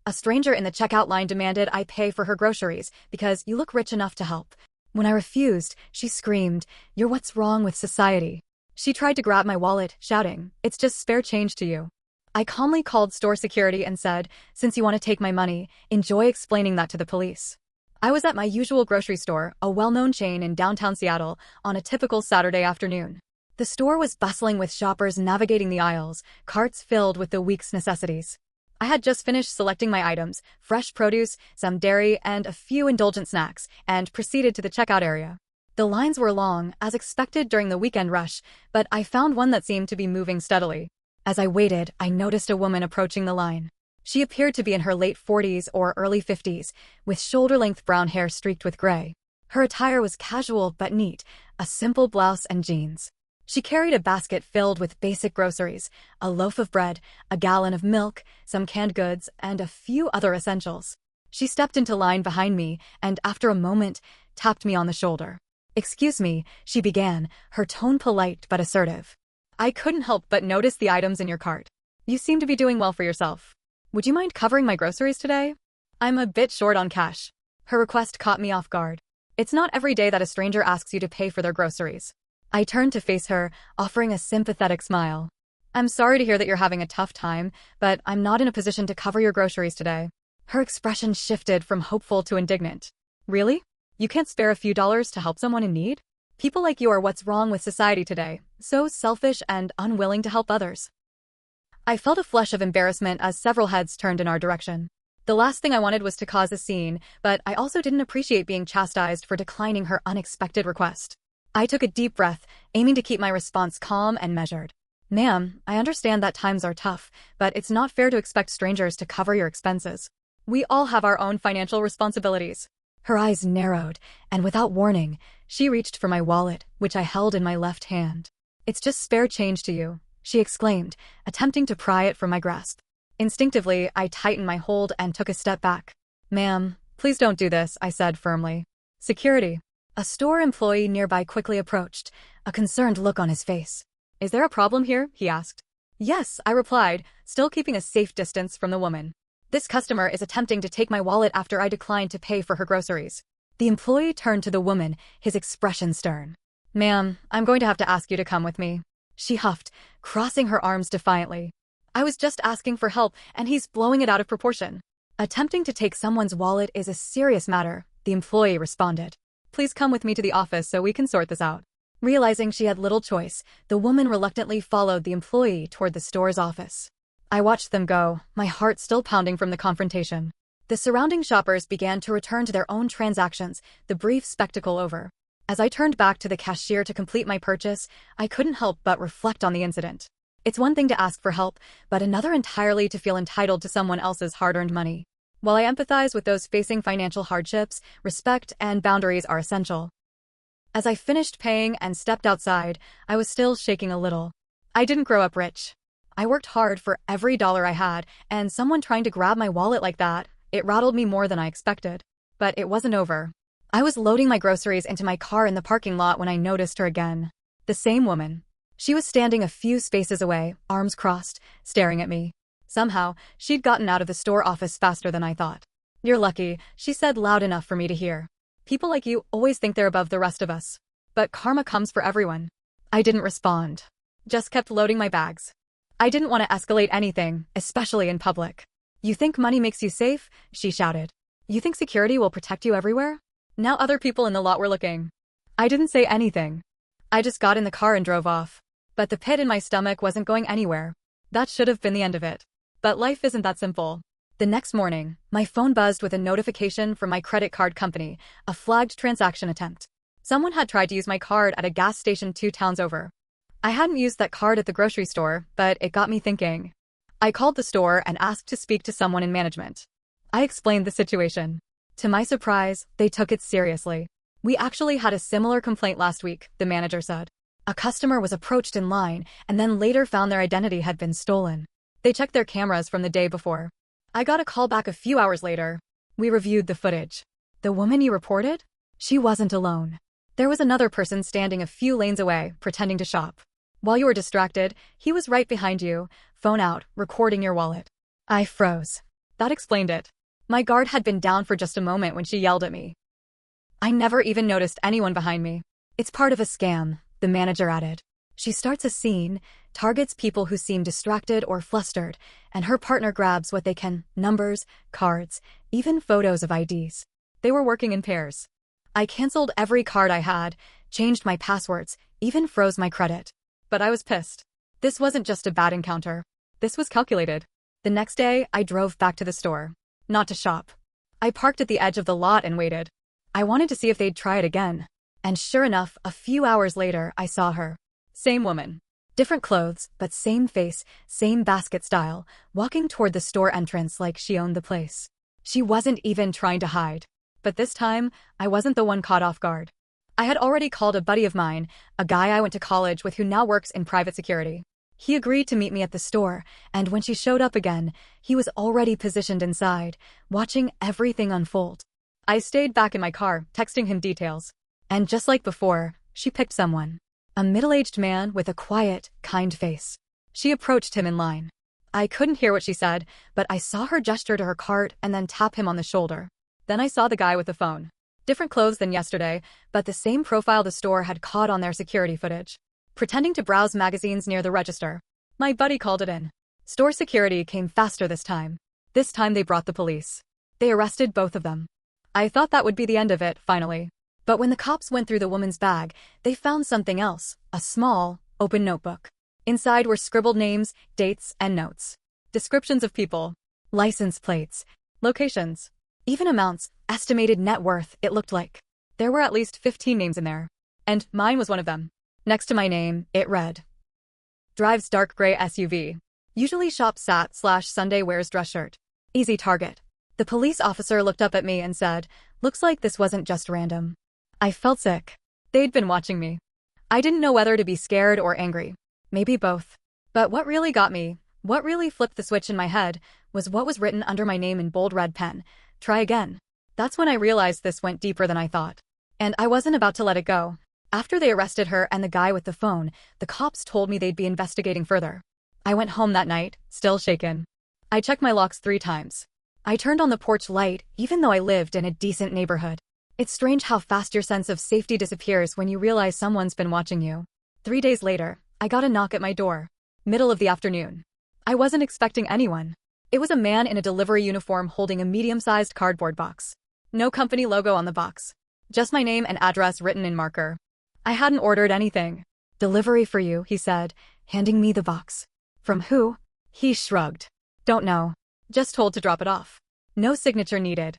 A stranger in the checkout line demanded I pay for her groceries because you look rich enough to help. When I refused, she screamed, "You're what's wrong with society." She tried to grab my wallet, shouting, "It's just spare change to you." I calmly called store security and said, "Since you want to take my money, enjoy explaining that to the police." I was at my usual grocery store, a well-known chain in downtown Seattle, on a typical Saturday afternoon. The store was bustling with shoppers navigating the aisles, carts filled with the week's necessities. I had just finished selecting my items, fresh produce, some dairy, and a few indulgent snacks, and proceeded to the checkout area. The lines were long, as expected during the weekend rush, but I found one that seemed to be moving steadily. As I waited, I noticed a woman approaching the line. She appeared to be in her late 40s or early 50s, with shoulder-length brown hair streaked with gray. Her attire was casual but neat, a simple blouse and jeans. She carried a basket filled with basic groceries, a loaf of bread, a gallon of milk, some canned goods, and a few other essentials. She stepped into line behind me and, after a moment, tapped me on the shoulder. "Excuse me," she began, her tone polite but assertive. "I couldn't help but notice the items in your cart. You seem to be doing well for yourself. Would you mind covering my groceries today? I'm a bit short on cash." Her request caught me off guard. It's not every day that a stranger asks you to pay for their groceries. I turned to face her, offering a sympathetic smile. "I'm sorry to hear that you're having a tough time, but I'm not in a position to cover your groceries today." Her expression shifted from hopeful to indignant. "Really? You can't spare a few dollars to help someone in need? People like you are what's wrong with society today, so selfish and unwilling to help others." I felt a flush of embarrassment as several heads turned in our direction. The last thing I wanted was to cause a scene, but I also didn't appreciate being chastised for declining her unexpected request. I took a deep breath, aiming to keep my response calm and measured. "Ma'am, I understand that times are tough, but it's not fair to expect strangers to cover your expenses. We all have our own financial responsibilities." Her eyes narrowed, and without warning, she reached for my wallet, which I held in my left hand. "It's just spare change to you," she exclaimed, attempting to pry it from my grasp. Instinctively, I tightened my hold and took a step back. "Ma'am, please don't do this," I said firmly. "Security." A store employee nearby quickly approached, a concerned look on his face. "Is there a problem here?" he asked. "Yes," I replied, still keeping a safe distance from the woman. "This customer is attempting to take my wallet after I declined to pay for her groceries." The employee turned to the woman, his expression stern. "Ma'am, I'm going to have to ask you to come with me," she huffed, crossing her arms defiantly. "I was just asking for help, and he's blowing it out of proportion." "Attempting to take someone's wallet is a serious matter," the employee responded. "Please come with me to the office so we can sort this out." Realizing she had little choice, the woman reluctantly followed the employee toward the store's office. I watched them go, my heart still pounding from the confrontation. The surrounding shoppers began to return to their own transactions, the brief spectacle over. As I turned back to the cashier to complete my purchase, I couldn't help but reflect on the incident. It's one thing to ask for help, but another entirely to feel entitled to someone else's hard-earned money. While I empathize with those facing financial hardships, respect and boundaries are essential. As I finished paying and stepped outside, I was still shaking a little. I didn't grow up rich. I worked hard for every dollar I had, and someone trying to grab my wallet like that, it rattled me more than I expected. But it wasn't over. I was loading my groceries into my car in the parking lot when I noticed her again. The same woman. She was standing a few spaces away, arms crossed, staring at me. Somehow, she'd gotten out of the store office faster than I thought. "You're lucky," she said loud enough for me to hear. "People like you always think they're above the rest of us. But karma comes for everyone." I didn't respond. Just kept loading my bags. I didn't want to escalate anything, especially in public. "You think money makes you safe?" she shouted. "You think security will protect you everywhere?" Now other people in the lot were looking. I didn't say anything. I just got in the car and drove off. But the pit in my stomach wasn't going anywhere. That should have been the end of it. But life isn't that simple. The next morning, my phone buzzed with a notification from my credit card company, a flagged transaction attempt. Someone had tried to use my card at a gas station 2 towns over. I hadn't used that card at the grocery store, but it got me thinking. I called the store and asked to speak to someone in management. I explained the situation. To my surprise, they took it seriously. "We actually had a similar complaint last week," the manager said. "A customer was approached in line and then later found their identity had been stolen. They checked their cameras from the day before. I got a call back a few hours later. We reviewed the footage. The woman you reported? She wasn't alone. There was another person standing a few lanes away, pretending to shop. While you were distracted, he was right behind you, phone out, recording your wallet." I froze. That explained it. My guard had been down for just a moment when she yelled at me. I never even noticed anyone behind me. It's part of a scam, the manager added. She starts a scene, targets people who seem distracted or flustered, and her partner grabs what they can, numbers, cards, even photos of IDs. They were working in pairs. I canceled every card I had, changed my passwords, even froze my credit. But I was pissed. This wasn't just a bad encounter. This was calculated. The next day, I drove back to the store. Not to shop. I parked at the edge of the lot and waited. I wanted to see if they'd try it again. And sure enough, a few hours later, I saw her. Same woman. Different clothes, but same face, same basket style, walking toward the store entrance like she owned the place. She wasn't even trying to hide. But this time, I wasn't the one caught off guard. I had already called a buddy of mine, a guy I went to college with who now works in private security. He agreed to meet me at the store, and when she showed up again, he was already positioned inside, watching everything unfold. I stayed back in my car, texting him details. And just like before, she picked someone. A middle-aged man with a quiet, kind face. She approached him in line. I couldn't hear what she said, but I saw her gesture to her cart and then tap him on the shoulder. Then I saw the guy with the phone. Different clothes than yesterday, but the same profile the store had caught on their security footage. Pretending to browse magazines near the register. My buddy called it in. Store security came faster this time. This time they brought the police. They arrested both of them. I thought that would be the end of it, finally. But when the cops went through the woman's bag, they found something else, a small, open notebook. Inside were scribbled names, dates, and notes. Descriptions of people. License plates. Locations. Even amounts, estimated net worth, it looked like. There were at least 15 names in there. And mine was one of them. Next to my name, it read. Drives dark gray SUV. Usually shops Sunday wears dress shirt. Easy target. The police officer looked up at me and said, looks like this wasn't just random. I felt sick. They'd been watching me. I didn't know whether to be scared or angry. Maybe both. But what really got me, what really flipped the switch in my head, was what was written under my name in bold red pen. Try again. That's when I realized this went deeper than I thought. And I wasn't about to let it go. After they arrested her and the guy with the phone, the cops told me they'd be investigating further. I went home that night, still shaken. I checked my locks 3 times. I turned on the porch light, even though I lived in a decent neighborhood. It's strange how fast your sense of safety disappears when you realize someone's been watching you. 3 days later, I got a knock at my door. Middle of the afternoon. I wasn't expecting anyone. It was a man in a delivery uniform holding a medium-sized cardboard box. No company logo on the box. Just my name and address written in marker. I hadn't ordered anything. Delivery for you, he said, handing me the box. From who? He shrugged. Don't know. Just told to drop it off. No signature needed.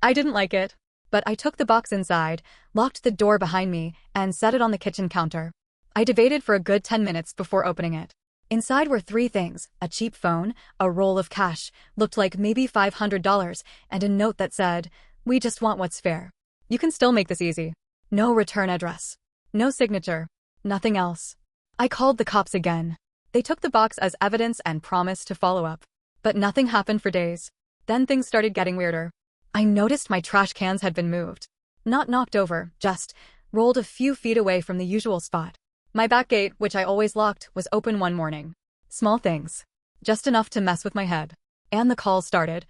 I didn't like it. But I took the box inside, locked the door behind me, and set it on the kitchen counter. I debated for a good 10 minutes before opening it. Inside were 3 things, a cheap phone, a roll of cash, looked like maybe $500, and a note that said, we just want what's fair. You can still make this easy. No return address. No signature. Nothing else. I called the cops again. They took the box as evidence and promised to follow up. But nothing happened for days. Then things started getting weirder. I noticed my trash cans had been moved. Not knocked over, just rolled a few feet away from the usual spot. My back gate, which I always locked, was open one morning. Small things. Just enough to mess with my head. And the calls started.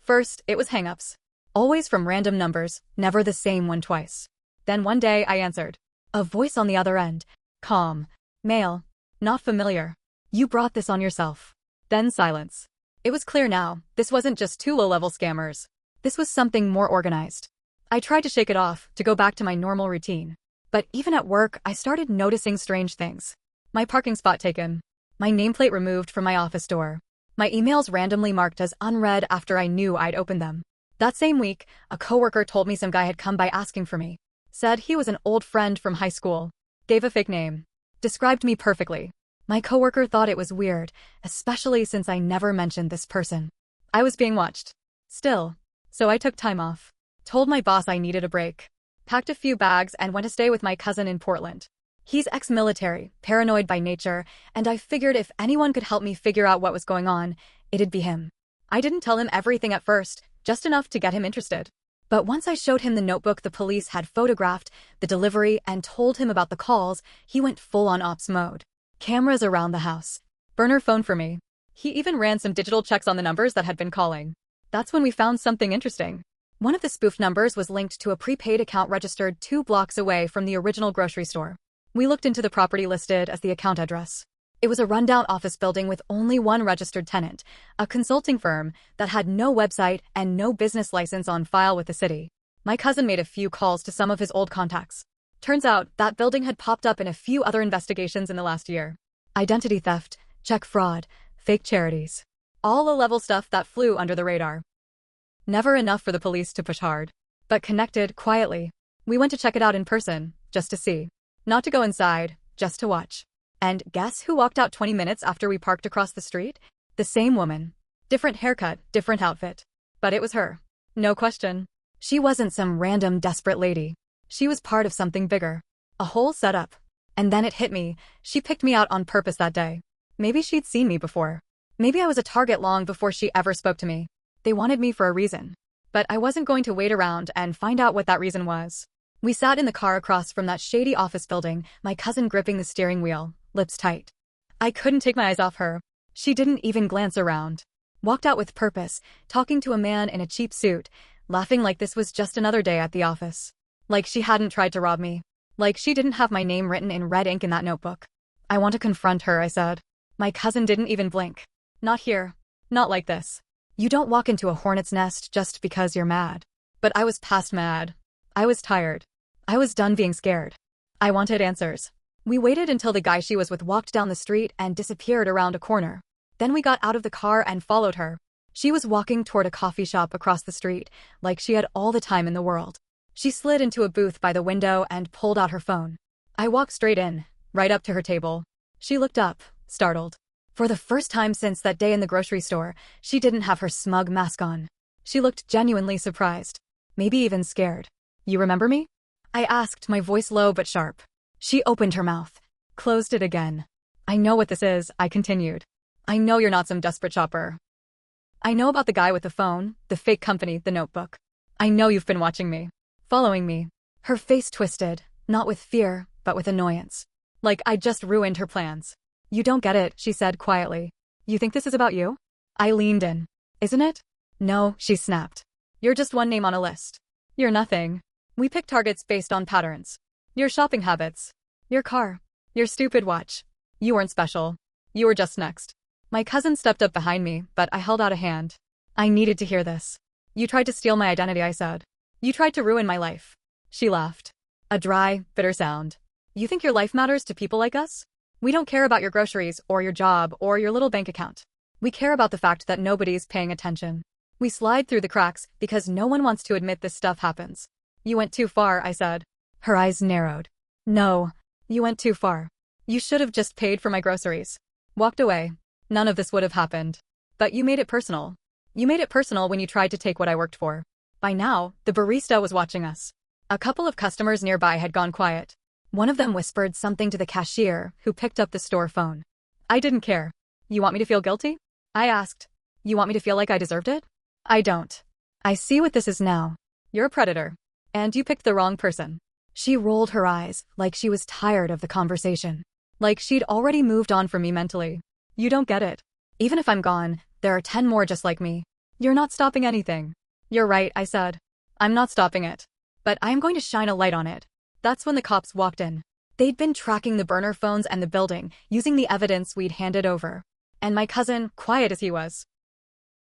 First, it was hang-ups. Always from random numbers, never the same one twice. Then one day I answered. A voice on the other end. Calm. Male. Not familiar. You brought this on yourself. Then silence. It was clear now, this wasn't just 2 low-level scammers. This was something more organized. I tried to shake it off, to go back to my normal routine. But even at work, I started noticing strange things. My parking spot taken. My nameplate removed from my office door. My emails randomly marked as unread after I knew I'd opened them. That same week, a coworker told me some guy had come by asking for me. Said he was an old friend from high school. Gave a fake name. Described me perfectly. My coworker thought it was weird, especially since I never mentioned this person. I was being watched. Still. So I took time off. Told my boss I needed a break. Packed a few bags and went to stay with my cousin in Portland. He's ex-military, paranoid by nature, and I figured if anyone could help me figure out what was going on, it'd be him. I didn't tell him everything at first, just enough to get him interested. But once I showed him the notebook the police had photographed, the delivery, and told him about the calls, he went full-on ops mode. Cameras around the house. Burner phone for me. He even ran some digital checks on the numbers that had been calling. That's when we found something interesting. One of the spoofed numbers was linked to a prepaid account registered 2 blocks away from the original grocery store. We looked into the property listed as the account address. It was a rundown office building with only one registered tenant, a consulting firm that had no website and no business license on file with the city. My cousin made a few calls to some of his old contacts. Turns out that building had popped up in a few other investigations in the last year. Identity theft, check fraud, fake charities. All low-level stuff that flew under the radar. Never enough for the police to push hard. But connected, quietly. We went to check it out in person, just to see. Not to go inside, just to watch. And guess who walked out 20 minutes after we parked across the street? The same woman. Different haircut, different outfit. But it was her. No question. She wasn't some random desperate lady. She was part of something bigger. A whole setup. And then it hit me, she picked me out on purpose that day. Maybe she'd seen me before. Maybe I was a target long before she ever spoke to me. They wanted me for a reason. But I wasn't going to wait around and find out what that reason was. We sat in the car across from that shady office building, my cousin gripping the steering wheel, lips tight. I couldn't take my eyes off her. She didn't even glance around. Walked out with purpose, talking to a man in a cheap suit, laughing like this was just another day at the office. Like she hadn't tried to rob me. Like she didn't have my name written in red ink in that notebook. I want to confront her, I said. My cousin didn't even blink. Not here. Not like this. You don't walk into a hornet's nest just because you're mad. But I was past mad. I was tired. I was done being scared. I wanted answers. We waited until the guy she was with walked down the street and disappeared around a corner. Then we got out of the car and followed her. She was walking toward a coffee shop across the street, like she had all the time in the world. She slid into a booth by the window and pulled out her phone. I walked straight in, right up to her table. She looked up, startled. For the first time since that day in the grocery store, she didn't have her smug mask on. She looked genuinely surprised. Maybe even scared. You remember me? I asked, my voice low but sharp. She opened her mouth, closed it again. I know what this is, I continued. I know you're not some desperate shopper. I know about the guy with the phone, the fake company, the notebook. I know you've been watching me. Following me. Her face twisted, not with fear, but with annoyance. Like I'd just ruined her plans. You don't get it, she said quietly. You think this is about you? I leaned in. Isn't it? No, she snapped. You're just one name on a list. You're nothing. We pick targets based on patterns. Your shopping habits. Your car. Your stupid watch. You weren't special. You were just next. My cousin stepped up behind me, but I held out a hand. I needed to hear this. You tried to steal my identity, I said. You tried to ruin my life. She laughed. A dry, bitter sound. You think your life matters to people like us? We don't care about your groceries, or your job, or your little bank account. We care about the fact that nobody's paying attention. We slide through the cracks because no one wants to admit this stuff happens. You went too far, I said. Her eyes narrowed. No, you went too far. You should have just paid for my groceries. Walked away. None of this would have happened. But you made it personal. You made it personal when you tried to take what I worked for. By now, the barista was watching us. A couple of customers nearby had gone quiet. One of them whispered something to the cashier, who picked up the store phone. I didn't care. You want me to feel guilty? I asked. You want me to feel like I deserved it? I don't. I see what this is now. You're a predator. And you picked the wrong person. She rolled her eyes, like she was tired of the conversation. Like she'd already moved on from me mentally. You don't get it. Even if I'm gone, there are 10 more just like me. You're not stopping anything. You're right, I said. I'm not stopping it. But I'm going to shine a light on it. That's when the cops walked in. They'd been tracking the burner phones and the building, using the evidence we'd handed over. And my cousin, quiet as he was,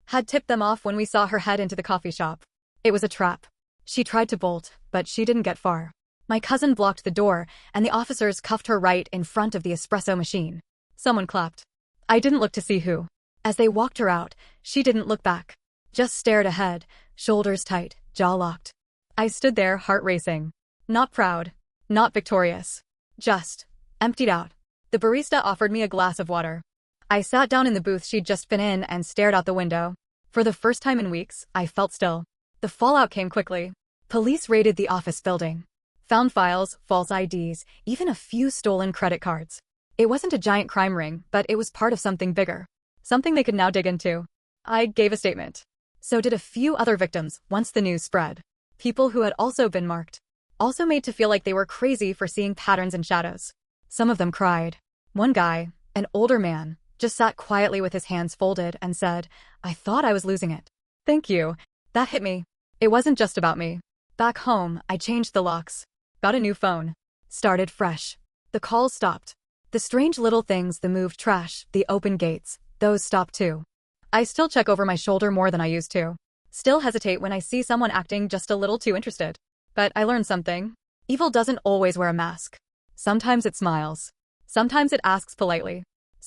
had tipped them off when we saw her head into the coffee shop. It was a trap. She tried to bolt, but she didn't get far. My cousin blocked the door, and the officers cuffed her right in front of the espresso machine. Someone clapped. I didn't look to see who. As they walked her out, she didn't look back. Just stared ahead, shoulders tight, jaw locked. I stood there, heart racing. Not proud. Not victorious. Just emptied out. The barista offered me a glass of water. I sat down in the booth she'd just been in and stared out the window. For the first time in weeks, I felt still. The fallout came quickly. Police raided the office building. Found files, false IDs, even a few stolen credit cards. It wasn't a giant crime ring, but it was part of something bigger. Something they could now dig into. I gave a statement. So did a few other victims once the news spread. People who had also been marked. Also made to feel like they were crazy for seeing patterns and shadows. Some of them cried. One guy, an older man, just sat quietly with his hands folded and said, "I thought I was losing it." Thank you. That hit me. It wasn't just about me. Back home, I changed the locks. Got a new phone. Started fresh. The calls stopped. The strange little things, the moved trash, the open gates, those stopped too. I still check over my shoulder more than I used to. Still hesitate when I see someone acting just a little too interested. But I learned something. Evil doesn't always wear a mask. Sometimes it smiles. Sometimes it asks politely.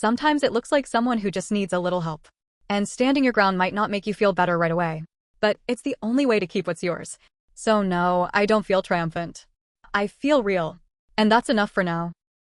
Sometimes it looks like someone who just needs a little help. And standing your ground might not make you feel better right away. But it's the only way to keep what's yours. So no, I don't feel triumphant. I feel real. And that's enough for now.